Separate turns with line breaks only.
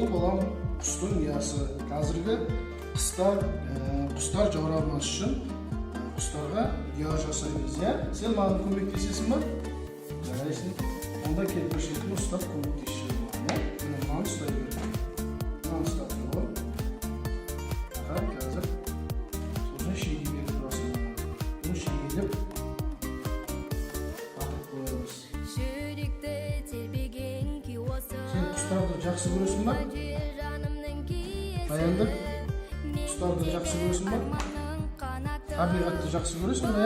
Бұл балам құстың ұясы. Қазіргі құстар жаурамас үшін құстарға ұя жасаймыз, иә? Сен маған көмектесесің ба? Жарайсың. Онда келіп бір шетін ұстап көмектесіп жүрмін, иә? Мынаны ұстай беремін. Мынаны ұстап тұрғын. Қазір сосын шеге беріп тұрасың. Бұны шегелеп атып қоямыз. Сен құстарды жақсы көресің ба? Аянды? Құстарды жақсы көресің ба? Табиғатты жақсы көресің ба?